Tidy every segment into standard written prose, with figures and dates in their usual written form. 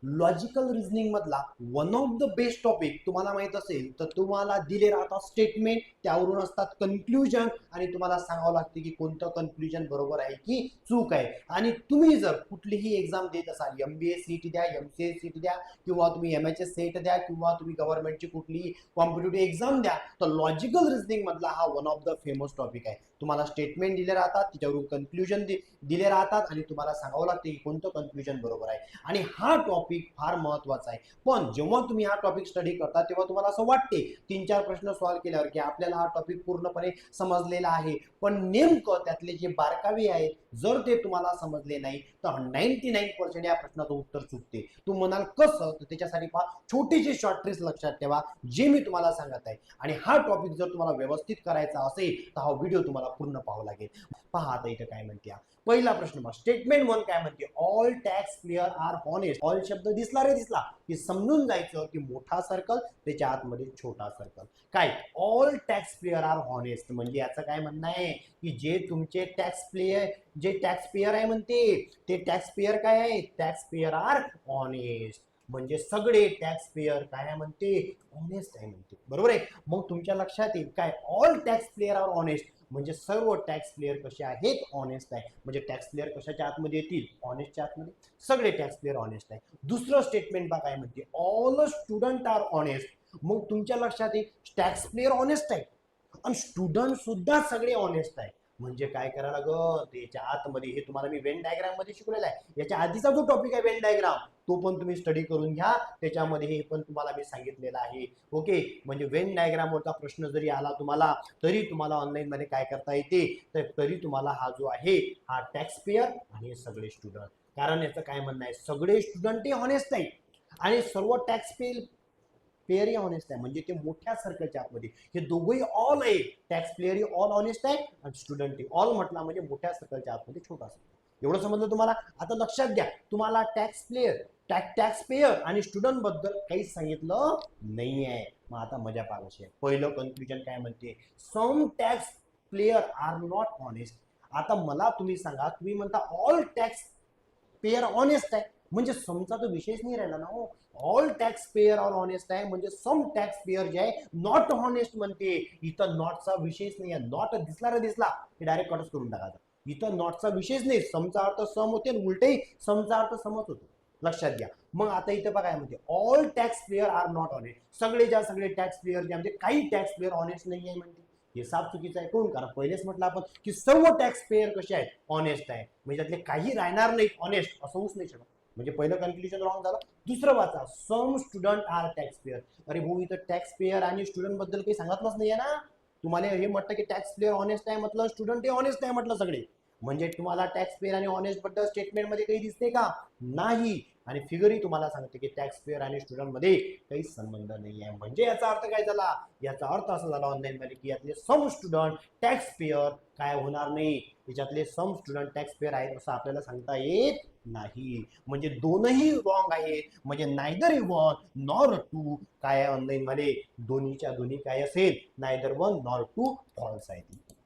Logical reasoning मधला one of the best topic तुम्हाला माहित असेल तर तुम्हाला दिले राहतात स्टेटमेंट, त्यावरून असतात कन्क्लुजन आणि तुम्हाला सांगावं लागते की कोणतं कन्क्लुजन बरोबर आहे की चूक आहे. आणि तुम्ही जर कुठलीही एक्झाम देत असाल, MBA सीईटी द्या, MCA सीईटी द्या किंवा तुम्ही MHS सेट द्या किंवा तुम्ही गव्हर्नमेंटची कुठलीही कॉम्पिटेटिव्ह एक्झाम द्या, तर लॉजिकल रिझनिंग मधला हा one of the famous topic आहे. तुम्हाला स्टेटमेंट दिले राहतात, त्याच्यावरून कन्क्लुजन दिले राहतात आणि तुम्हाला सांगावं लागते की कोणतं कन्क्लुजन बरोबर आहे. आणि हा टॉपिक फार महत्वाचा आहे. पण जेव्हा तुम्ही हा टॉपिक स्टडी करता तेव्हा तुम्हाला असं वाटते 3-4 प्रश्न सॉल्व्ह केल्यावर की आपल्याला हा टॉपिक पूर्णपणे समजलेला आहे. पण नेमकं त्यातले जे बारकावे आहेत जर ते तुम्हाला समजले नाही तर 99% या प्रश्नाचं उत्तर चुकते. तू म्हणाल कसं, तर त्याच्यासाठी पहा छोटीशी शॉर्ट ट्रिक्स लक्षात ठेवा जे मी तुम्हाला सांगत आहे. आणि हा टॉपिक जर तुम्हाला व्यवस्थित करायचा असेल तर हा व्हिडिओ तुम्हाला पूर्ण पाहावा लागेल. पहा आता इथं काय म्हणते. पहिला प्रश्न पहा, स्टेटमेंट 1 काय म्हणते, all tax payer are honest. All शब्द दिसला रे दिसला की समजून जायचं की मोठा सर्कल त्याच्या आतमध्ये छोटा सर्कल. काय all tax payer are honest म्हणजे याचं काय म्हणणं आहे की जे तुमचे टॅक्स पेयर आहे म्हणते ते टॅक्स पेयर काय आहे, टॅक्स पेयर आर ऑनेस्ट म्हणजे सगळे टॅक्स पेयर काय म्हणते, ऑनेस्ट आहे म्हणते. बरोबर आहे. मग तुमच्या लक्षात येईल काय, all tax payer are honest म्हणजे सर्व टॅक्स प्लेयर कसे आहेत, ऑनेस्ट आहे. म्हणजे टॅक्स प्लेयर कशाच्या आतमध्ये येतील, ऑनेस्टच्या आतमध्ये. सगळे टॅक्स प्लेयर ऑनेस्ट आहे. दुसरं स्टेटमेंट बघा काय म्हणते, ऑल स्टुडंट आर ऑनेस्ट. मग तुमच्या लक्षात येईल टॅक्स प्लेयर ऑनेस्ट आहे आणि स्टुडंट सुद्धा सगळे ऑनेस्ट आहे. म्हणजे काय करायला लागत त्याच्या आतमध्ये, हे तुम्हाला मी वेन डायग्राम मध्ये शिकवलेला आहे. याच्या आधीचा जो टॉपिक आहे वेन डायग्राम तो पण तुम्ही स्टडी करून घ्या, त्याच्यामध्ये हे पण तुम्हाला मी सांगितलेलं आहे. ओके. म्हणजे वेन डायग्राम वरचा प्रश्न जरी आला तुम्हाला तरी तुम्हाला ऑनलाईन मध्ये काय करता येते, तर तरी तुम्हाला हा जो आहे हा टॅक्स पेयर आणि सगळे स्टुडंट. कारण याचं काय म्हणणं आहे, सगळे स्टुडंट हे ऑनेस्ट आहे आणि सर्व टॅक्स पेयर ऑनेस्ट आहे. म्हणजे ते मोठ्या सर्कलच्या आतमध्ये हे दोघंही ऑल आहे. टॅक्स प्लेयर ही ऑल ऑनेस्ट आहे आणि स्टुडंट ऑल म्हटला म्हणजे मोठ्या सर्कलच्या आतमध्ये छोटा सर्कल. एवढं समजलं तुम्हाला. आता लक्षात घ्या, तुम्हाला टॅक्स पेयर आणि स्टुडंट बद्दल काहीच सांगितलं नाही आहे. मग आता मजा पाहायची आहे. पहिलं कन्क्लुजन काय म्हणते, some tax player are not honest. आता मला तुम्ही सांगा, तुम्ही म्हणता ऑल टॅक्स पेयर ऑनेस्ट आहे म्हणजे समचा तो विशेष नाही राहिला ना हो. All tax payer are honest आहे म्हणजे सम टॅक्स पेयर जे आहे नॉट ऑनेस्ट म्हणते. इथं नॉटचा विशेष नाही आहे. नॉट दिसला रे दिसला हे डायरेक्ट कटच करून टाकायचा. इथं नॉटचा विशेष नाही, समचा अर्थ सम होते आणि उलटही समचा अर्थ समच होतो. लक्षात घ्या. मग आता इथं बघा म्हणते all tax payer are not honest. सगळे टॅक्स पेयर जे म्हणजे काही टॅक्स पेयर ऑनेस्ट नाही आहे म्हणते. हे साफ चुकीचं आहे. कोण, कारण पहिलेच म्हटलं आपण की सर्व टॅक्स पेयर कसे आहेत, ऑनेस्ट आहे. म्हणजे त्यातले काही राहणार नाही ऑनेस्ट, असं होऊच नाही शकत. म्हणजे पहिलं कन्क्लुजन रॉंग झालं. दुसरं वाचा, सम स्टुडंट आर टॅक्स पेयर. अरे भाऊ, इथं टॅक्स पेयर आणि स्टुडंट बद्दल काही सांगितलंच नाहीये ना. तुम्हाला हे म्हटलं की टॅक्स पेयर ऑनेस्ट आहे म्हटलं, स्टुडंट हे ऑनेस्ट आहे म्हटलं सगळे. म्हणजे तुम्हाला टॅक्स पेयर आणि ऑनेस्ट बद्दल स्टेटमेंट मध्ये काही दिसते का, नाही. आणि फिगरही तुम्हाला सांगते की टॅक्स पेयर आणि स्टुडंट मध्ये काही संबंध नाही आहे. म्हणजे याचा अर्थ काय झाला, याचा अर्थ असा झाला ऑनलाईन मध्ये की यातले सम स्टुडंट टॅक्स पेयर काय होणार नाही, त्याच्यातले सम स्टुडंट टॅक्स पेयर आहेत असं आपल्याला सांगता येत नाही. म्हणजे दोनही रॉंग आहेत. म्हणजे नायदर वन नॉर टू काय आहे ऑनलाईन मध्ये, दोन्हीच्या दोन्ही काय असेल, neither one nor two false आहे.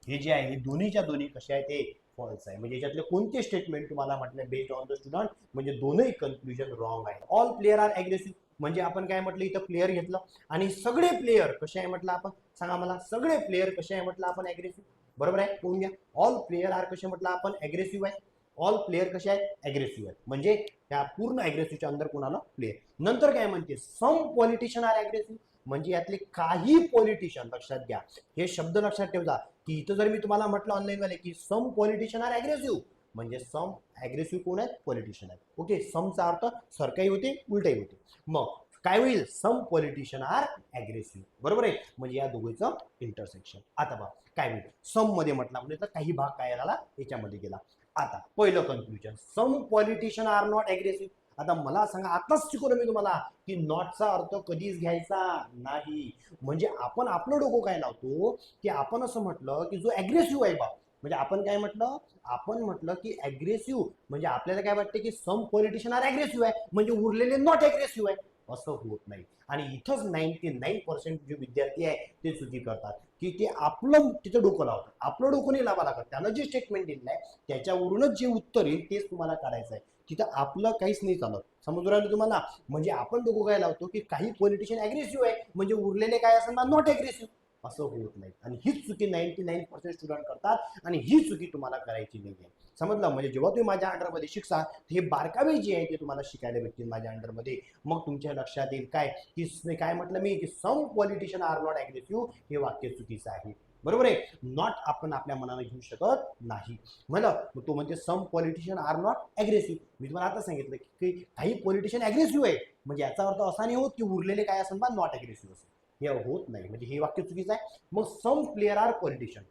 हे जे आहे दोन्हीच्या दोन्ही कसे आहे ते फॉल्स आहे. म्हणजे याच्यातले कोणते स्टेटमेंट तुम्हाला म्हटलं बेस्ड ऑन द स्टुडंट म्हणजे दोनही कन्क्लुजन रॉंग आहे. ऑल प्लेयर आर अग्रेसिव्ह म्हणजे आपण काय म्हटलं, इथं प्लेयर घेतलं आणि सगळे प्लेयर कसे आहे म्हटलं आपण, सांगा मला, सगळे प्लेयर कसे आहे म्हटलं आपण, अग्रेसिव्ह. बरोबर आहे, कोण घ्या. ऑल प्लेयर आर कसे म्हटलं आपण, अग्रेसिव्ह आहे. ऑल प्लेयर कसे आहेत, अग्रेसिव्ह आहेत. म्हणजे त्या पूर्ण अग्रेसिव्हच्या अंदर कोणाला प्लेयर. नंतर काय म्हणते, सम पॉलिटिशियन आर अग्रेसिव्ह म्हणजे यातले काही पॉलिटिशियन. लक्षात घ्या, हे शब्द लक्षात ठेवा की इथं जर मी तुम्हाला म्हटलं ऑनलाईन वाले की सम पॉलिटिशियन आर अग्रेसिव्ह म्हणजे सम अग्रेसिव्ह कोण आहेत, पॉलिटिशियन आहेत. ओके. समचा अर्थ सरकारी होते, उलटही होते. मग काय होईल, सम पॉलिटिशियन आर अग्रेसिव्ह. बरोबर आहे. म्हणजे या दोघीचं इंटरसेक्शन. आता बघा काय होईल, सम मध्ये म्हटलं म्हणजे तर काही भाग काय झाला याच्यामध्ये गेला. आता पहिलं conclusion, some politician are not aggressive. आता मला सांगा, आताच शिकवलं मी तुम्हाला की नॉटचा अर्थ कधीच घ्यायचा नाही. म्हणजे आपण आपलं डोकं काय लावतो की आपण असं म्हटलं की जो अग्रेसिव्ह आहे बा, म्हणजे आपण काय म्हटलं, आपण म्हटलं की अग्रेसिव्ह म्हणजे आपल्याला काय वाटतं की सम पॉलिटिशियन आर अग्रेसिव्ह आहे म्हणजे उरलेले नॉट अग्रेसिव्ह आहे. असं होत नाही. आणि इथंच 99% जे विद्यार्थी आहे ते चुकी करतात की ते आपलं तिथं डोकं लावतात. आपलं डोकं नाही लावा लागत. त्यानं जे स्टेटमेंट दिलेलं आहे त्याच्यावरूनच जे उत्तर येईल तेच तुम्हाला काढायचं आहे. तिथं आपलं काहीच नाही चालत. समजून राहिलं तुम्हाला? म्हणजे आपण डोकं काय लावतो की काही पॉलिटिशियन अग्रेसिव्ह आहे म्हणजे उरलेले काय असं नॉट अग्रेसिव्ह. असं होत नाही आणि हीच चुकी 99% स्टुडंट करतात आणि ही चुकी तुम्हाला करायची नाही आहे. समजलं? म्हणजे जेव्हा तुम्ही माझ्या अंडरमध्ये शिकसा हे बारकावे जे आहे ते तुम्हाला शिकायला भेटतील माझ्या अंडरमध्ये. मग तुमच्या लक्षात येईल काय की काय म्हटलं मी की सम पॉलिटिशियन आर नॉट अग्रेसिव्ह, हे वाक्य चुकीचं आहे. बरोबर आहे. नॉट आपण आपल्या मनाने घेऊ शकत नाही. म्हणलं तो म्हणजे सम पॉलिटिशियन आर नॉट अग्रेसिव्ह. मी तुम्हाला आता सांगितलं की काही पॉलिटिशियन अग्रेसिव्ह आहे म्हणजे याचा अर्थ असा नाही होत की उरलेले काय असेल बा नॉट अग्रेसिव्ह असेल. हे होत नाही म्हणजे हे वाक्य चुकीचं आहे. मग सम प्लेयर आर पॉलिटिशियन,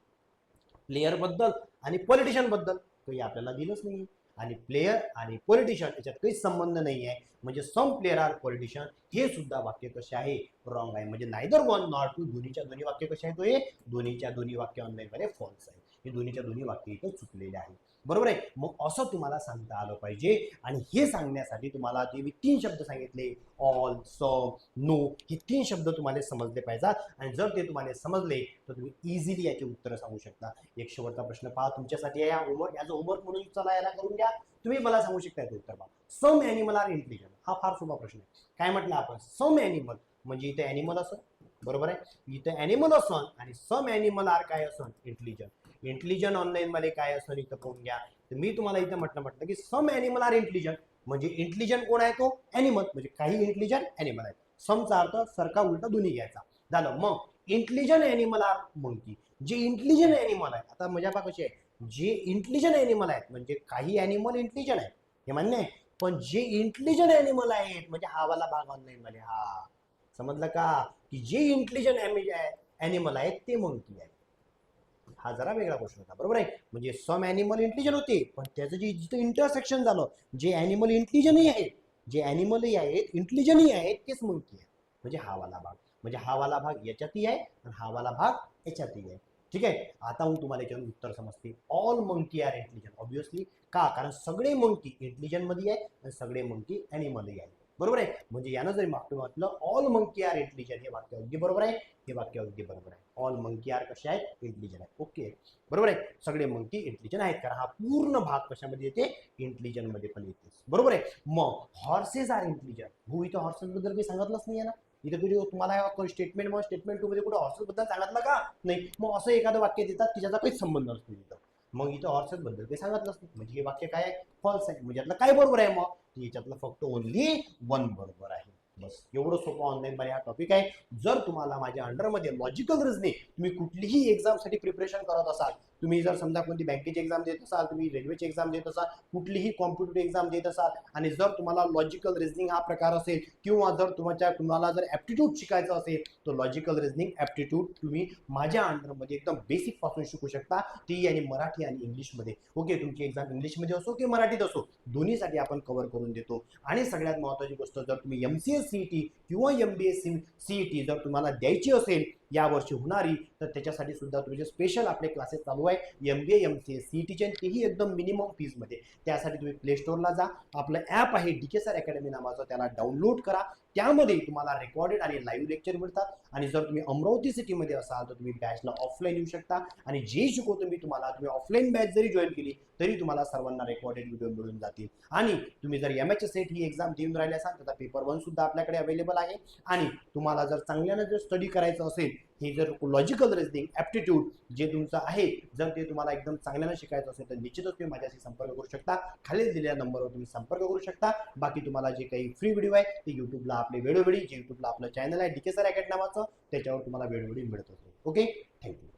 प्लेयर बद्दल आणि पॉलिटिशियन बद्दल काही आपल्याला दिलंच नाही आणि प्लेयर आणि पॉलिटिशियन याच्यात काहीच संबंध नाही आहे. म्हणजे सम प्लेयर आर पॉलिटिशियन हे सुद्धा वाक्य कसे आहे रॉंग आहे. म्हणजे नायदर वन नॉट टू दोन्हीच्या दोन्ही वाक्य कसे आहेत हे दोन्हीच्या दोन्ही वाक्य ऑनलाईन मध्ये फॉल्स आहे. हे दोन्हीच्या दोन्ही वाक्य इथं चुकलेले आहे. बरोबर आहे. मग असं तुम्हाला सांगता आलं पाहिजे आणि हे सांगण्यासाठी तुम्हाला ते मी 3 शब्द सांगितले ऑल, सम, नो हे 3 शब्द तुम्हाला समजले पाहिजेत आणि जर ते तुम्हाला समजले तर तुम्ही इझिली याचे उत्तर सांगू शकता. एक शेवटचा प्रश्न पहा तुमच्यासाठी आहे होमवर्क. याचा होमवर्क म्हणून चला याला करून घ्या. तुम्ही मला सांगू शकता याचं उत्तर पहा. सम ॲनिमल आर इंटेलिजंट. हा फार सोपा प्रश्न आहे. काय म्हटलं आपण? सम ॲनिमल म्हणजे इथे ॲनिमल असं बरोबर आहे. इथं ॲनिमल असण आणि सम ॲनिमल आर काय असण इंटेलिजंट. इंटेलिजंट ऑनलाईन मध्ये काय असं इथं पाहून घ्या. तर मी तुम्हाला इथं म्हटलं की सम ॲनिमल आर इंटेलिजंट म्हणजे इंटेलिजंट कोण आहे तो ॲनिमल म्हणजे काही इंटेलिजंट ॲनिमल आहेत. समचा अर्थ सरका उलटा दोन्ही घ्यायचा झालं. मग इंटेलिजंट ॲनिमल आर मंकी. जे इंटेलिजंट ॲनिमल आहे आता मजा पहा कशी आहे. जे इंटेलिजंट ॲनिमल आहेत म्हणजे काही ॲनिमल इंटेलिजंट आहेत हे मान्य आहे. पण जे इंटेलिजंट ॲनिमल आहेत म्हणजे हा वाला भाग ऑनलाईन मध्ये हा समजलं का की जे इंटेलिजंट ॲनिमल आहेत ते मंकी आहेत. हा जरा वेगळा क्वेश्चन होता. बरोबर आहे. म्हणजे सम ॲनिमल इंटेलिजंट होते पण त्याचं जे जिथं इंटरसेक्शन झालं जे ॲनिमल इंटेलिजंटही आहेत जे ॲनिमलही आहेत इंटेलिजंटही आहेत तेच मंकी आहे. म्हणजे हा वाला भाग म्हणजे हा वाला भाग याच्यातही आहे आणि हा वाला भाग याच्यातही आहे. ठीक आहे. आता मग तुम्हाला याच्यावर उत्तर समजते. All monkey are intelligent obviously का कारण सगळे मंकी इंटेलिजंट मध्ये आहेत आणि सगळे मंकी ॲनिमलही आहेत. बरोबर आहे. म्हणजे यानं जरी म्हटलं ऑल मंकी आर इंटेलिजंट हे वाक्य अगदी बरोबर आहे. हे वाक्य अगदी बरोबर आहे. ऑल मंकी आर कसे आहेत इंटेलिजंट आहेत. ओके बरोबर आहे. सगळे मंकी इंटेलिजंट आहेत कारण हा पूर्ण भाग कशामध्ये येते इंटेलिजंट मध्ये पण येते. बरोबर आहे. मग हॉर्सेस आर इंटेलिजंट. हो इथं हॉर्सेस बद्दल काही सांगितलंच नाही आहे ना. इथं तुम्ही तुम्हाला स्टेटमेंट 2 मध्ये कुठे हॉर्सेस बद्दल सांगितलं का नाही. मग असं एखादं वाक्य देतात की ज्याचा काही संबंध नसतो इथं. मग इथं हॉर्सेस बद्दल काही सांगितलंच नाही म्हणजे हे वाक्य काय आहे फॉल्स आहे. म्हणजे यातलं काय बरोबर आहे मग याच्यातलं फक्त ओनली 1 बरोबर आहे. बस एवढं सोपं ऑनलाईन मध्ये हा टॉपिक आहे. जर तुम्हाला माझ्या अंडरमध्ये लॉजिकल रिझनिंग तुम्ही कुठलीही एक्झामसाठी प्रिपरेशन करत असाल तुम्ही जर समजा कोणती बँकेची एक्झाम देत असाल तुम्ही रेल्वेची एक्झाम देत असाल कुठलीही कॉम्पिटेटिव्ह एक्झाम देत असाल आणि जर तुम्हाला लॉजिकल रिझनिंग हा प्रकार असेल किंवा जर तुम्हाला जर ॲप्टिट्यूड शिकायचं असेल तर लॉजिकल रिझनिंग ॲप्टिट्यूड तुम्ही माझ्या अंडरमध्ये एकदम बेसिक पासून शिकू शकता. ती आणि मराठी आणि इंग्लिशमध्ये. ओके तुमची एक्झाम इंग्लिशमध्ये असो की मराठीत असो दोन्हीसाठी आपण कव्हर करून देतो. आणि सगळ्यात महत्त्वाची गोष्ट जर तुम्ही MCS CET किंवा MBA CET जर तुम्हाला द्यायची असेल यावर्षी होणारी तर त्याच्यासाठी सुद्धा तुमचे स्पेशल आपले क्लासेस चालू आहे. MBA MCS CETचे तेही एकदम मिनिमम फीजमध्ये. त्यासाठी तुम्ही प्ले स्टोअरला जा. आपलं ॲप आहे DK सर अकॅडमी नावाचं त्याला डाउनलोड करा. त्यामध्ये तुम्हाला रेकॉर्डेड आणि लाईव्ह लेक्चर मिळतात आणि जर तुम्ही अमरावती सिटीमध्ये असाल तर तुम्ही बॅचला ऑफलाईन येऊ शकता आणि जे शिकवतो मी तुम्हाला तुम्ही ऑफलाईन बॅच जरी जॉईन केली तरी तुम्हाला सर्वांना रेकॉर्डेड व्हिडिओ मिळून जातील. आणि तुम्ही जर MHS सेट ही एक्झाम देऊन राहिले असाल त्याचा पेपर 1 सुद्धा आपल्याकडे अवेलेबल आहे. आणि तुम्हाला जर चांगल्यानं जर स्टडी करायचं असेल हे जर लॉजिकल रिझनिंग ॲप्टिट्यूड जे तुमचं आहे जर ते तुम्हाला एकदम चांगल्यानं शिकायचं असेल तर निश्चितच तुम्ही माझ्याशी संपर्क करू शकता. खाली दिलेल्या नंबरवर तुम्ही संपर्क करू शकता. बाकी तुम्हाला जे काही फ्री व्हिडिओ आहे ते युट्यूबला आपले वेळोवेळी जे युट्यूबला आपलं चॅनल आहे DK सर अकॅडमी नावाचं त्याच्यावर तुम्हाला वेळोवेळी मिळत असतो. Okay thank you.